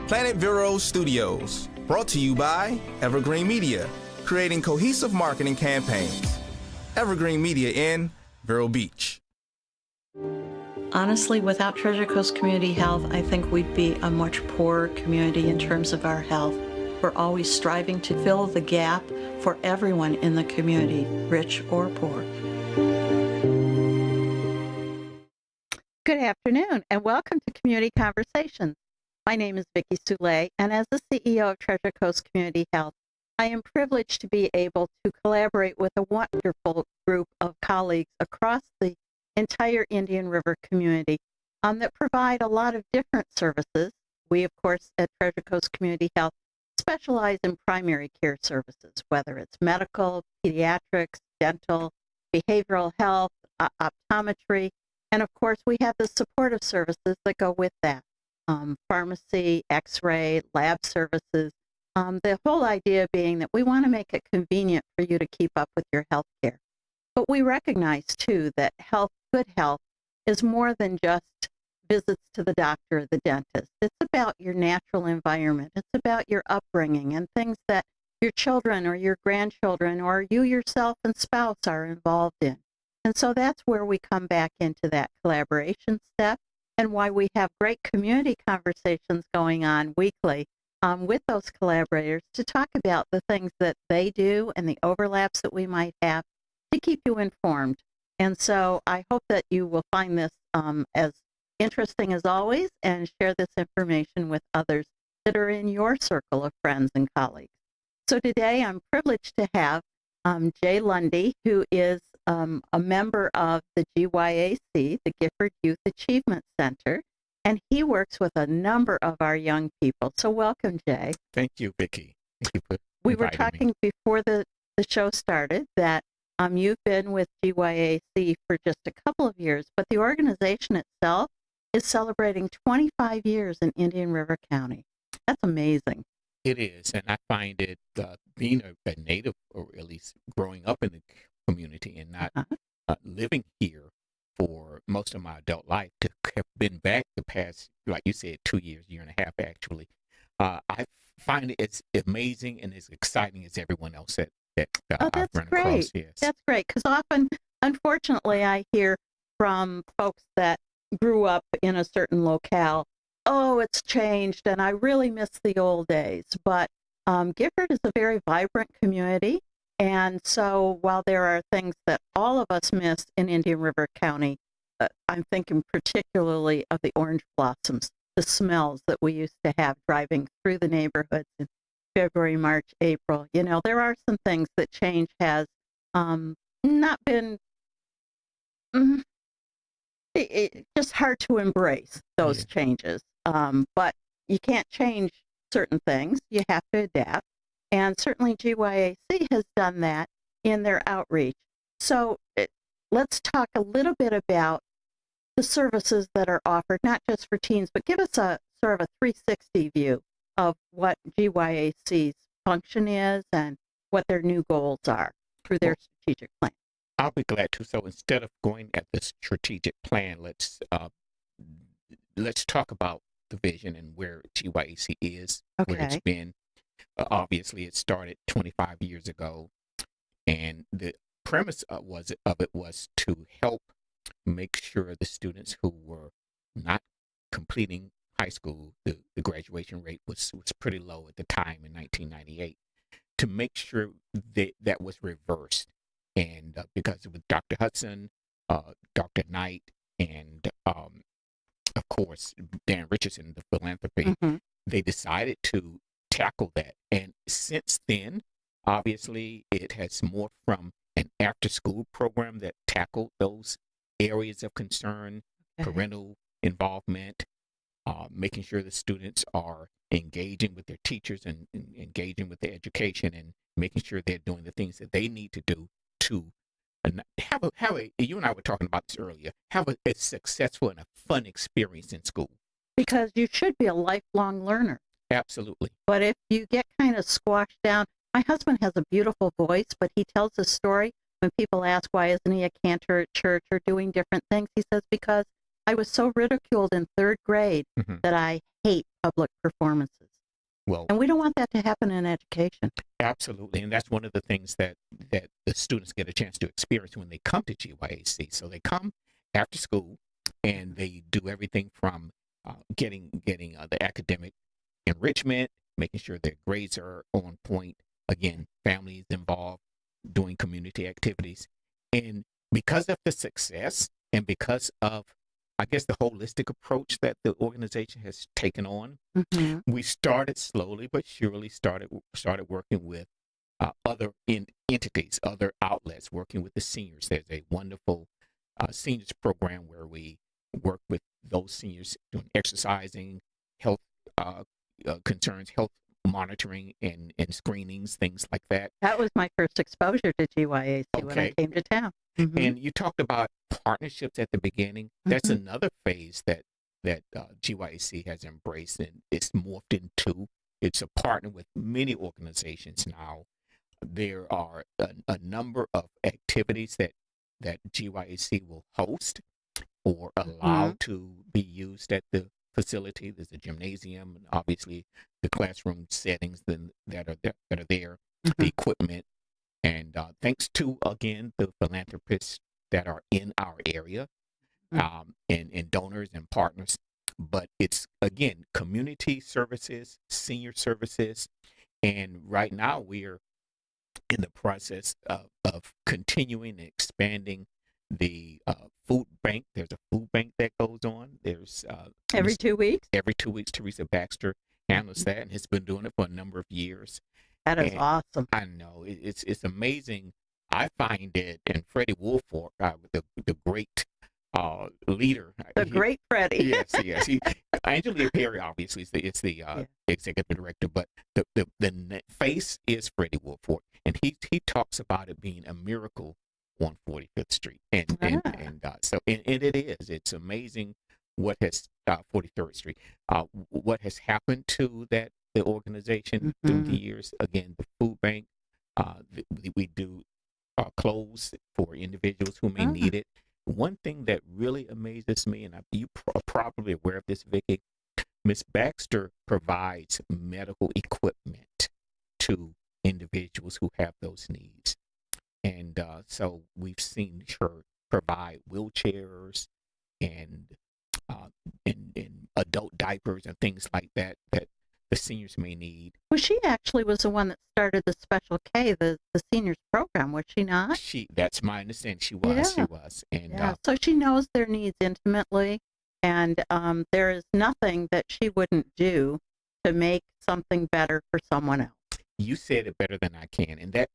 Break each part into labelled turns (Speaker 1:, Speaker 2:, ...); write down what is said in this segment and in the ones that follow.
Speaker 1: Planet Vero Studios, brought to you by Evergreen Media, creating cohesive marketing campaigns. Evergreen Media in Vero Beach.
Speaker 2: Honestly, without Treasure Coast Community Health, I think we'd be a much poorer community in terms of our health. We're always striving to fill the gap for everyone in the community, rich or poor.
Speaker 3: Good afternoon, and welcome to Community Conversations. My name is Vicki Soule, and as the CEO of Treasure Coast Community Health, I am privileged to be able to collaborate with a wonderful group of colleagues across the entire Indian River community that provide a lot of different services. We, of course, at Treasure Coast Community Health specialize in primary care services, whether it's medical, pediatrics, dental, behavioral health, optometry, and of course, we have the supportive services that go with that. Pharmacy, x-ray, lab services. The whole idea being that we want to make it convenient for you to keep up with your health care. But we recognize, too, that good health is more than just visits to the doctor or the dentist. It's about your natural environment. It's about your upbringing and things that your children or your grandchildren or you yourself and spouse are involved in. And so that's where we come back into that collaboration step and why we have great community conversations going on weekly with those collaborators to talk about the things that they do and the overlaps that we might have to keep you informed. And so I hope that you will find this as interesting as always and share this information with others that are in your circle of friends and colleagues. So today I'm privileged to have Jay Lundy, who is a member of the GYAC, the Gifford Youth Achievement Center, and he works with a number of our young people. So welcome, Jay.
Speaker 4: Thank you, Vicki. Thank you for
Speaker 3: We were talking before the show started that you've been with GYAC for just a couple of years, but the organization itself is celebrating 25 years in Indian River County. That's amazing.
Speaker 4: It is, and I find it being a native, or at least growing up in the community and not living here for most of my adult life, to have been back the past, like you said, 2 years, year and a half actually. I find it's amazing and as exciting as everyone else that I've run across. Yes.
Speaker 3: That's great, because often, unfortunately, I hear from folks that grew up in a certain locale, oh, it's changed, and I really miss the old days. But Gifford is a very vibrant community, and so while there are things that all of us miss in Indian River County, I'm thinking particularly of the orange blossoms, the smells that we used to have driving through the neighborhoods in February, March, April. You know, there are some things that change has not been, it's just hard to embrace those changes. But you can't change certain things. You have to adapt. And certainly GYAC has done that in their outreach. So let's talk a little bit about the services that are offered, not just for teens, but give us a sort of a 360 view of what GYAC's function is and what their new goals are through their strategic plan.
Speaker 4: I'll be glad to. So instead of going at the strategic plan, let's talk about the vision and where GYAC is, where it's been. Obviously, it started 25 years ago, and the premise of it was to help make sure the students who were not completing high school, the graduation rate was pretty low at the time in 1998, to make sure that was reversed. And because it was Dr. Hudson, Dr. Knight, and of course, Dan Richardson, the philanthropy, they decided to tackle that. And since then, obviously, it has morphed from an after-school program that tackled those areas of concern, parental involvement, making sure the students are engaging with their teachers and engaging with their education and making sure they're doing the things that they need to do to have a, you and I were talking about this earlier, have a successful and a fun experience in school.
Speaker 3: Because you should be a lifelong learner.
Speaker 4: Absolutely.
Speaker 3: But if you get kind of squashed down, my husband has a beautiful voice, but he tells a story when people ask why isn't he a cantor at church or doing different things. He says, because I was so ridiculed in third grade that I hate public performances.
Speaker 4: Well,
Speaker 3: and we don't want that to happen in education.
Speaker 4: Absolutely, and that's one of the things that the students get a chance to experience when they come to GYAC. So they come after school, and they do everything from getting the academic enrichment, making sure their grades are on point. Again, families involved, doing community activities, and because of the success, and because of, I guess, the holistic approach that the organization has taken on, we started slowly but surely started working with other entities, other outlets, working with the seniors. There's a wonderful seniors program where we work with those seniors doing exercising, health concerns, health monitoring, and screenings, things like that.
Speaker 3: That was my first exposure to GYAC when I came to town.
Speaker 4: And you talked about partnerships at the beginning. That's another phase that GYAC has embraced, and it's morphed into. It's a partner with many organizations now. There are a number of activities that GYAC will host or allow to be used at the facility. There's a gymnasium, and obviously the classroom settings that are there, the equipment, and thanks to, again, the philanthropists that are in our area, and donors and partners. But it's, again, community services, senior services, and right now we're in the process of continuing and expanding the food bank. There's a food bank that goes on. There's
Speaker 3: every 2 weeks.
Speaker 4: Every 2 weeks, Teresa Baxter handles that, and has been doing it for a number of years.
Speaker 3: That is awesome.
Speaker 4: I know it's amazing. I find it, and Freddie Woolfolk, the great leader,
Speaker 3: the great Freddie.
Speaker 4: yes. Angela Perry obviously is the executive director, but the face is Freddie Woolfolk, and he talks about it being a miracle on 45th Street, and it is. It's amazing what has 43rd Street, what has happened to the organization through the years. Again, the food bank, we do clothes for individuals who may need it. One thing that really amazes me, and you are probably aware of this, Vicki, Miss Baxter provides medical equipment to individuals who have those needs. And so we've seen her provide wheelchairs and adult diapers and things like that the seniors may need.
Speaker 3: Well, she actually was the one that started the Special K, the seniors program, was she not?
Speaker 4: That's my understanding. She was. And
Speaker 3: so she knows their needs intimately, and there is nothing that she wouldn't do to make something better for someone else.
Speaker 4: You said it better than I can, and that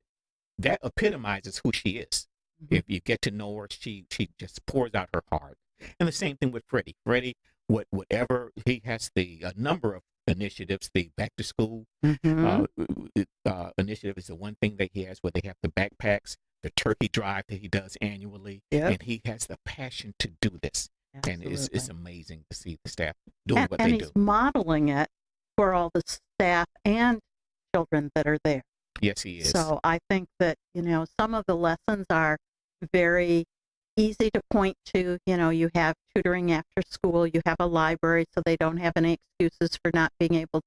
Speaker 4: epitomizes who she is. If you get to know her, she just pours out her heart. And the same thing with Freddie. Freddie, whatever, he has a number of initiatives. The back to school initiative is the one thing that he has, where they have the backpacks, the turkey drive that he does annually, and he has the passion to do this. Absolutely. And it's amazing to see the staff doing what they do. And
Speaker 3: he's modeling it for all the staff and children that are there.
Speaker 4: Yes, he is.
Speaker 3: So I think that, some of the lessons are very easy to point to. You have tutoring after school, you have a library, so they don't have any excuses for not being able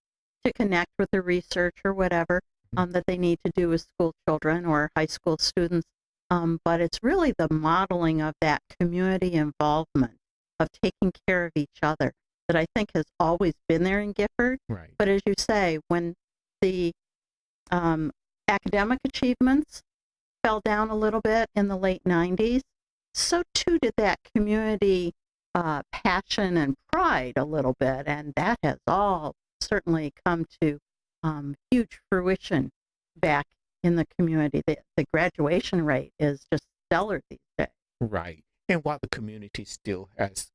Speaker 3: to connect with the research or whatever that they need to do with school children or high school students. But it's really the modeling of that community involvement, of taking care of each other, that I think has always been there in Gifford.
Speaker 4: Right.
Speaker 3: But as you say, when the academic achievements fell down a little bit in the late 90s, so too did that community passion and pride a little bit, and that has all certainly come to huge fruition back in the community. The graduation rate is just stellar these days.
Speaker 4: Right. And while the community still has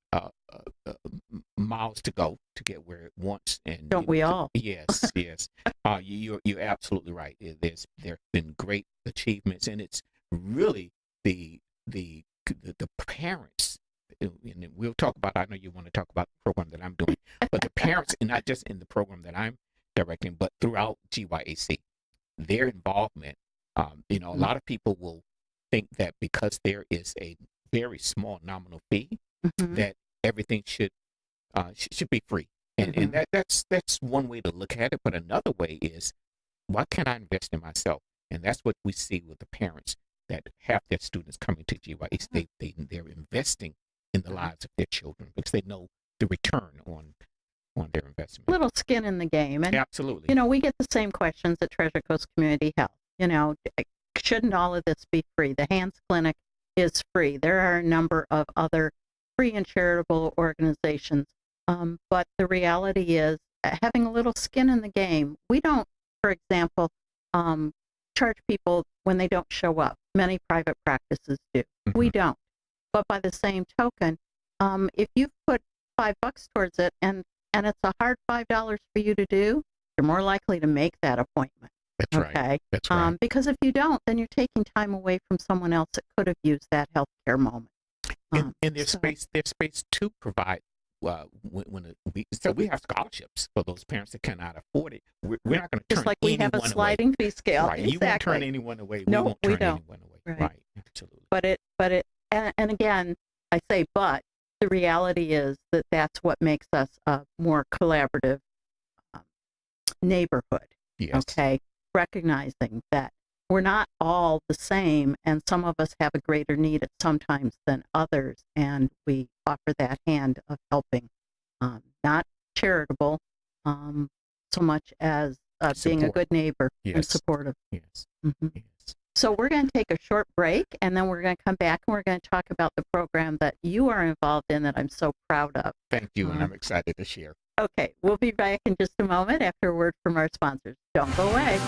Speaker 4: miles to go to get where it wants, and
Speaker 3: don't we all?
Speaker 4: Yes. You're absolutely right. There've been great achievements, and it's really the parents. And we'll talk about. I know you want to talk about the program that I'm doing, but the parents, and not just in the program that I'm directing, but throughout GYAC, their involvement. A lot of people will think that because there is a very small nominal fee, that everything should be free. And that's one way to look at it. But another way is, why can't I invest in myself? And that's what we see with the parents that have their students coming to GYEC. They're investing in the lives of their children because they know the return on their investment.
Speaker 3: Little skin in the game. And,
Speaker 4: absolutely.
Speaker 3: We get the same questions at Treasure Coast Community Health. Shouldn't all of this be free? The Hands Clinic is free. There are a number of other free and charitable organizations. But the reality is, having a little skin in the game, we don't, for example, charge people when they don't show up. Many private practices do.
Speaker 4: Mm-hmm.
Speaker 3: We don't. But by the same token, if you put $5 towards it and it's a hard $5 for you to do, you're more likely to make that appointment.
Speaker 4: That's
Speaker 3: okay?
Speaker 4: Right. That's right.
Speaker 3: Because if you don't, then you're taking time away from someone else that could have used that healthcare moment.
Speaker 4: And there's space to provide. So we have scholarships for those parents that cannot afford it. We're not going to turn
Speaker 3: just like we have a sliding fee scale.
Speaker 4: Right.
Speaker 3: Exactly.
Speaker 4: You won't turn anyone away.
Speaker 3: No,
Speaker 4: we won't turn
Speaker 3: we don't.
Speaker 4: anyone away. Right. Absolutely.
Speaker 3: And again, I say but. The reality is that that's what makes us a more collaborative neighborhood.
Speaker 4: Yes.
Speaker 3: Okay. Recognizing that we're not all the same, and some of us have a greater need at some times than others, and we offer that hand of helping, not charitable, so much as being a good neighbor and supportive.
Speaker 4: Yes.
Speaker 3: Mm-hmm.
Speaker 4: Yes.
Speaker 3: So we're going to take a short break, and then we're going to come back and we're going to talk about the program that you are involved in that I'm so proud of.
Speaker 4: Thank you, and I'm excited to share.
Speaker 3: Okay, we'll be back in just a moment after a word from our sponsors. Don't go away.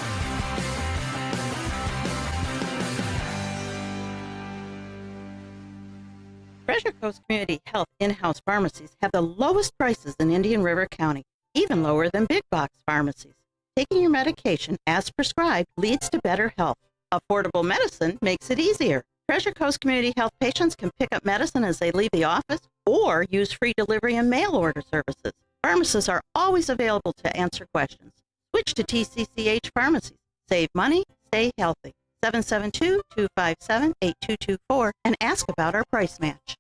Speaker 3: Treasure Coast Community Health in-house pharmacies have the lowest prices in Indian River County, even lower than big box pharmacies. Taking your medication as prescribed leads to better health. Affordable medicine makes it easier. Treasure Coast Community Health patients can pick up medicine as they leave the office or use free delivery and mail order services. Pharmacists are always available to answer questions. Switch to TCCH pharmacies. Save money, stay healthy. 772-257-8224 and ask about our price match.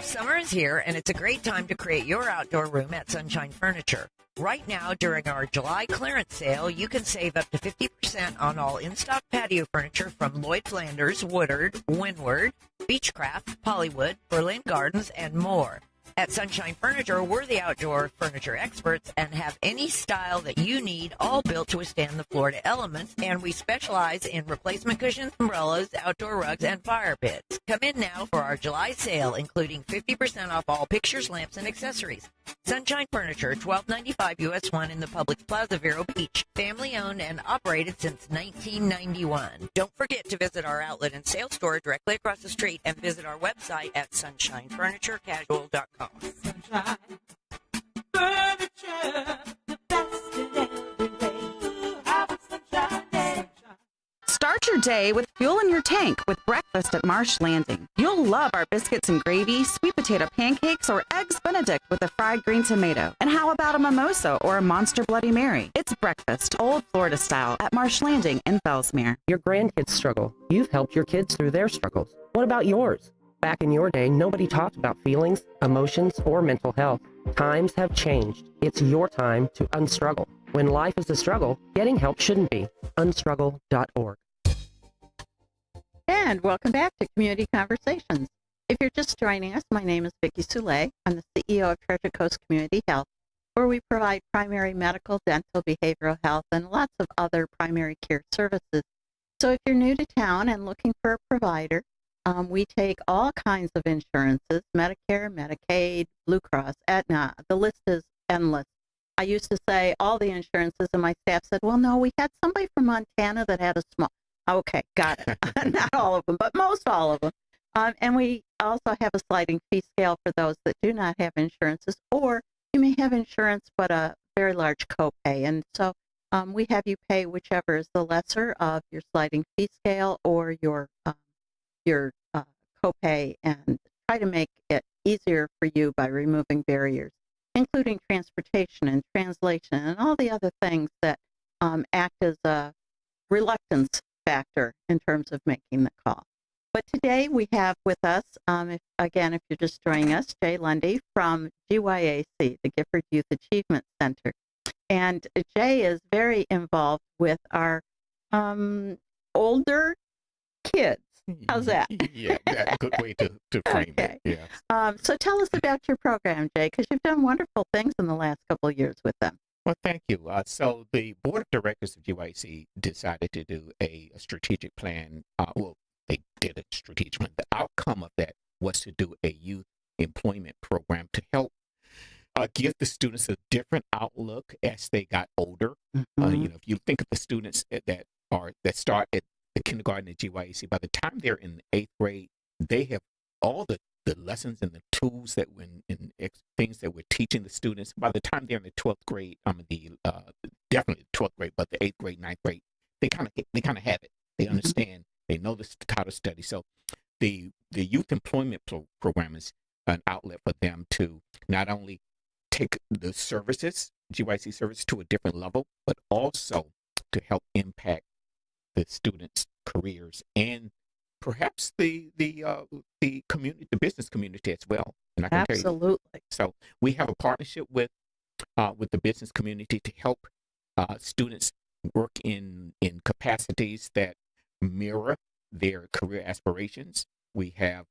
Speaker 5: Summer is here, and it's a great time to create your outdoor room at Sunshine Furniture. Right now, during our July clearance sale, you can save up to 50% on all in-stock patio furniture from Lloyd Flanders, Woodard, Windward, Beechcraft, Pollywood, Berlin Gardens, and more. At Sunshine Furniture, we're the outdoor furniture experts and have any style that you need, all built to withstand the Florida elements, and we specialize in replacement cushions, umbrellas, outdoor rugs, and fire pits. Come in now for our July sale, including 50% off all pictures, lamps, and accessories. Sunshine Furniture, 1295 US 1 in the Publix Plaza, Vero Beach. Family-owned and operated since 1991. Don't forget to visit our outlet and sales store directly across the street and visit our website at sunshinefurniturecasual.com.
Speaker 6: Sunshine Furniture, the best in every way. Have a sunshine day.
Speaker 7: Start your day with fuel in your tank with breakfast at Marsh Landing. You'll love our biscuits and gravy, sweet potato pancakes, or eggs Benedict with a fried green tomato. And how about a mimosa or a monster Bloody Mary? It's breakfast, old Florida style, at Marsh Landing in Fellsmere.
Speaker 8: Your grandkids struggle. You've helped your kids through their struggles. What about yours? Back in your day, nobody talked about feelings, emotions, or mental health. Times have changed. It's your time to unstruggle. When life is a struggle, getting help shouldn't be. Unstruggle.org.
Speaker 3: And welcome back to Community Conversations. If you're just joining us, my name is Vicki Soule. I'm the CEO of Treasure Coast Community Health, where we provide primary medical, dental, behavioral health, and lots of other primary care services. So if you're new to town and looking for a provider, we take all kinds of insurances, Medicare, Medicaid, Blue Cross, Aetna. The list is endless. I used to say all the insurances, and my staff said, well, no, we had somebody from Montana that had a small. Okay, got it. Not all of them, but most all of them. And we also have a sliding fee scale for those that do not have insurances, or you may have insurance but a very large copay. And so we have you pay whichever is the lesser of your sliding fee scale or your copay, and try to make it easier for you by removing barriers, including transportation and translation and all the other things that act as a reluctance factor in terms of making the call. But today we have with us, if you're just joining us, Jay Lundy from GYAC, the Gifford Youth Achievement Center. And Jay is very involved with our older kids. How's that?
Speaker 4: Yeah, that's a good way to frame
Speaker 3: Okay.
Speaker 4: it. Yeah.
Speaker 3: So tell us about your program, Jay, because you've done wonderful things in the last couple of years with them.
Speaker 4: Well, thank you. So the board of directors of GYC decided to do a strategic plan. They did a strategic plan. The outcome of that was to do a youth employment program to help give the students a different outlook as they got older. If you think of the students that start at the kindergarten at GYC, by the time they're in the 8th grade, they have all the lessons and the tools that things that we're teaching the students. By the time they're in the 12th grade, definitely the 12th grade, but the 8th grade, 9th grade, they kind of have it. They understand. They know how to study. So the youth employment program is an outlet for them to not only take the services, GYC services, to a different level, but also to help impact the students' careers and perhaps the community, the business community as well. And I can tell you,
Speaker 3: Absolutely.
Speaker 4: so we have a partnership with the business community to help students work in capacities that mirror their career aspirations. We have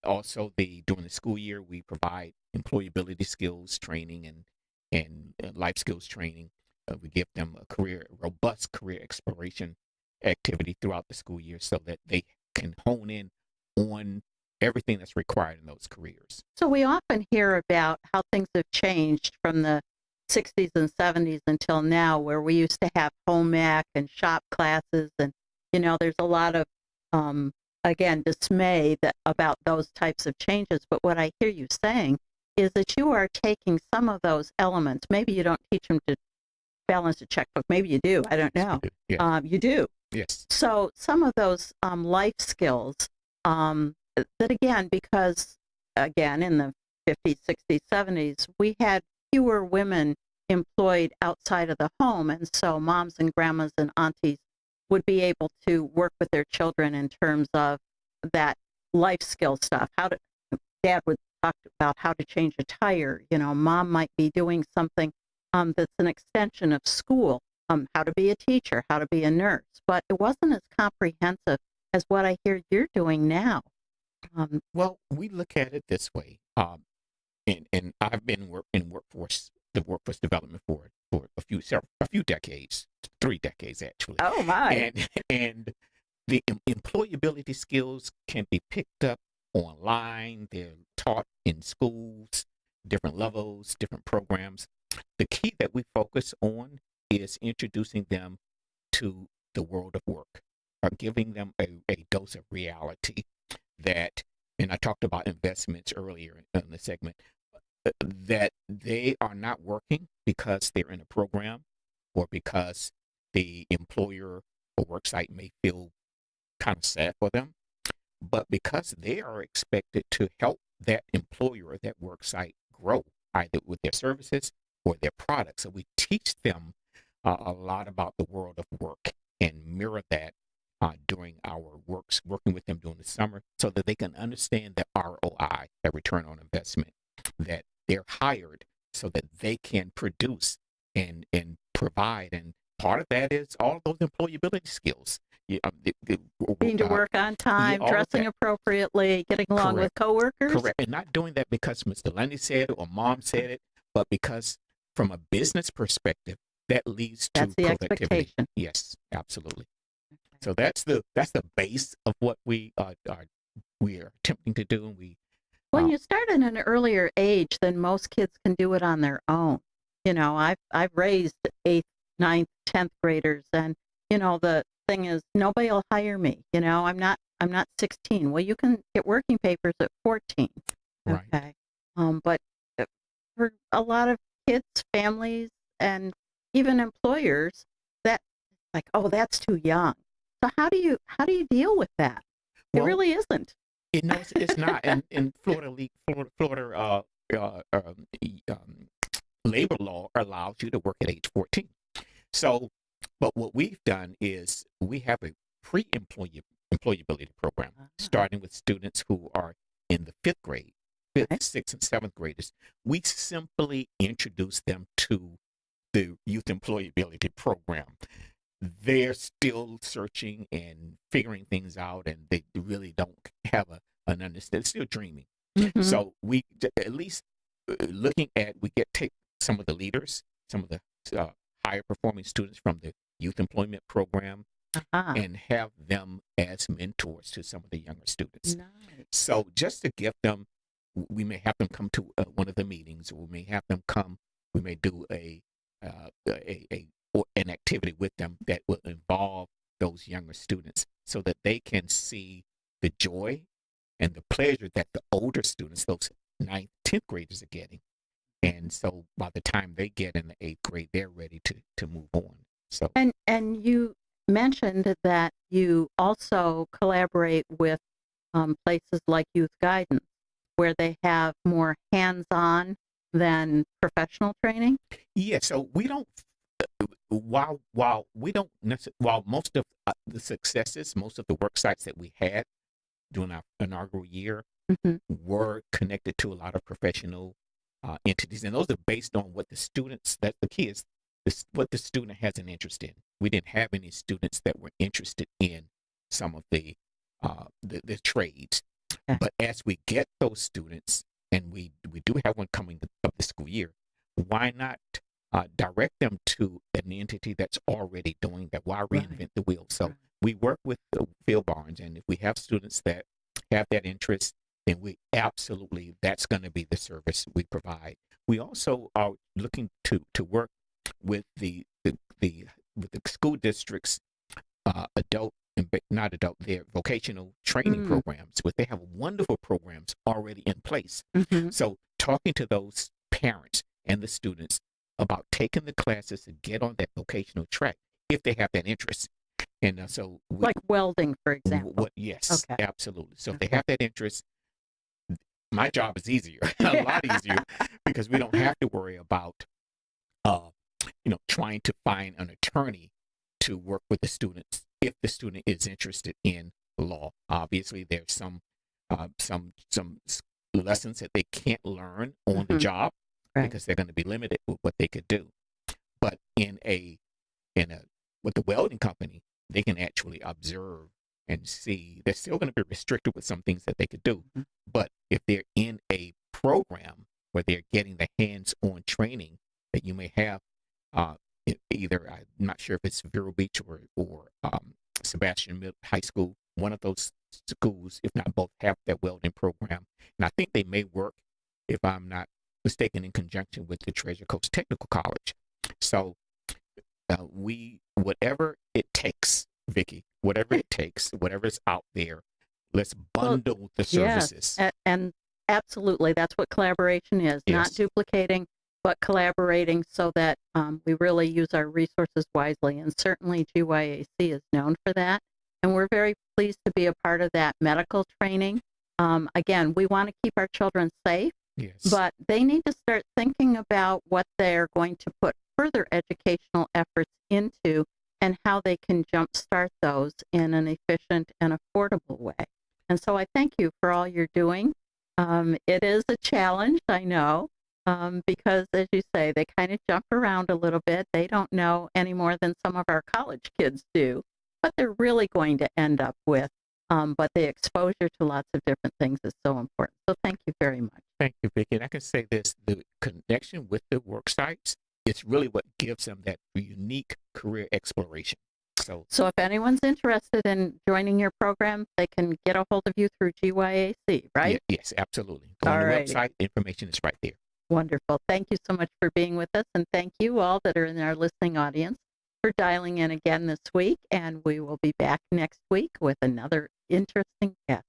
Speaker 4: also during the school year, we provide employability skills training and life skills training. We give them a robust career exploration activity throughout the school year so that they can hone in on everything that's required in those careers.
Speaker 3: So we often hear about how things have changed from the 60s and 70s until now, where we used to have home ec and shop classes, and there's a lot of dismay about those types of changes. But what I hear you saying is that you are taking some of those elements. Maybe you don't teach them to balance a checkbook. Maybe you do. I don't know.
Speaker 4: Yes.
Speaker 3: You do.
Speaker 4: Yes.
Speaker 3: So some of those life skills that, again, because, again, in the 50s, 60s, 70s, we had fewer women employed outside of the home. And so moms and grandmas and aunties would be able to work with their children in terms of that life skill stuff. Dad would talk about how to change a tire. Mom might be doing something that's an extension of school, how to be a teacher, how to be a nurse. But it wasn't as comprehensive as what I hear you're doing now.
Speaker 4: Well, we look at it this way, and I've been in workforce development for a few decades, 3 decades actually.
Speaker 3: Oh my!
Speaker 4: And the employability skills can be picked up online. They're taught in schools, different levels, different programs. The key that we focus on is introducing them to the world of work, or giving them a dose of reality that, and I talked about investments earlier in the segment, that they are not working because they're in a program or because the employer or work site may feel kind of sad for them, but because they are expected to help that employer or that work site grow, either with their services or their products. So we teach them a lot about the world of work and mirror that during our working with them during the summer, so that they can understand the ROI, that return on investment, that they're hired so that they can produce and provide. And part of that is all those employability skills.
Speaker 3: Being to work on time, dressing appropriately, getting along with coworkers.
Speaker 4: Correct. And not doing that because Mr. Lundy said it or mom said it, but because from a business perspective, that leads to
Speaker 3: That's the
Speaker 4: productivity.
Speaker 3: expectation.
Speaker 4: Yes, absolutely. So that's the base of what we are attempting to do. And
Speaker 3: when you start at an earlier age, then most kids can do it on their own. I've raised 8th, 9th, 10th graders, and the thing is, nobody will hire me. I'm not 16. Well, you can get working papers at 14.
Speaker 4: Right.
Speaker 3: Okay. But for a lot of kids, families, and even employers, that like, oh, that's too young. So how do you deal with that?
Speaker 4: Well,
Speaker 3: it really isn't.
Speaker 4: It's not. And Florida labor law allows you to work at age 14. So, But what we've done is we have a employability program, starting with students who are in the fifth grade, sixth, and seventh graders. We simply introduce them to the youth employability program. They're still searching and figuring things out, and they really don't have an understanding. They're still dreaming. So we at least take some of the leaders, some of the higher performing students from the youth employment program, and have them as mentors to some of the younger students.
Speaker 3: Nice.
Speaker 4: So just to give them, we may have them come to one of the meetings, or we may have them come. We may do an activity with them that will involve those younger students, so that they can see the joy and the pleasure that the older students, those 9th, 10th graders, are getting. And so by the time they get in the 8th grade, they're ready to move on. So
Speaker 3: and you mentioned that you also collaborate with places like Youth Guidance, where they have more hands-on than professional training.
Speaker 4: Yeah, so we don't. While most of the successes, most of the work sites that we had during our inaugural year were connected to a lot of professional entities, and those are based on what the students, that the key is, what the student has an interest in. We didn't have any students that were interested in some of the trades, but as we get those students, and we do have one coming up this school year, why not direct them to an entity that's already doing that? Why reinvent the wheel? So we work with the field barns, and if we have students that have that interest, then that's going to be the service we provide. We also are looking to work with the school districts, their vocational training programs, but they have wonderful programs already in place. So talking to those parents and the students about taking the classes to get on that vocational track if they have that interest. And so
Speaker 3: like welding, for example.
Speaker 4: Yes, absolutely. So if they have that interest, my job is easier, a lot easier, because we don't have to worry about, trying to find an attorney to work with the students if the student is interested in law. Obviously, there's some lessons that they can't learn on the job because they're going to be limited with what they could do. But with the welding company, they can actually observe and see. They're still going to be restricted with some things that they could do. But if they're in a program where they're getting the hands-on training that you may have, either, I'm not sure if it's Vero Beach or Sebastian High School, one of those schools, if not both, have that welding program. And I think they may work, if I'm not mistaken, in conjunction with the Treasure Coast Technical College. So whatever it takes, Vicki, whatever it takes, whatever's out there, let's bundle the services.
Speaker 3: Yes, and absolutely, that's what collaboration is, not duplicating, but collaborating so that we really use our resources wisely. And certainly GYAC is known for that. And we're very pleased to be a part of that medical training. Again, we want to keep our children safe, but they need to start thinking about what they're going to put further educational efforts into and how they can jumpstart those in an efficient and affordable way. And so I thank you for all you're doing. It is a challenge, I know, because, as you say, they kind of jump around a little bit. They don't know any more than some of our college kids do, but they're really going to end up with. But the exposure to lots of different things is so important. So thank you very much.
Speaker 4: Thank you, Vicki. And I can say this, the connection with the work sites, it's really what gives them that unique career exploration. So
Speaker 3: if anyone's interested in joining your program, they can get a hold of you through GYAC, right?
Speaker 4: Yes, absolutely. Go on the website, information is right there.
Speaker 3: Wonderful. Thank you so much for being with us, and thank you all that are in our listening audience for dialing in again this week, and we will be back next week with another interesting guest.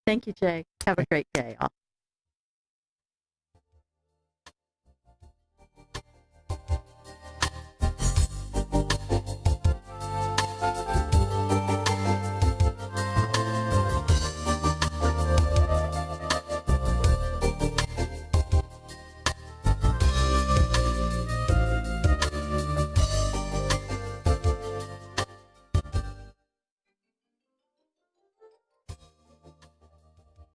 Speaker 3: Thank you, Jay. Have a great day, all.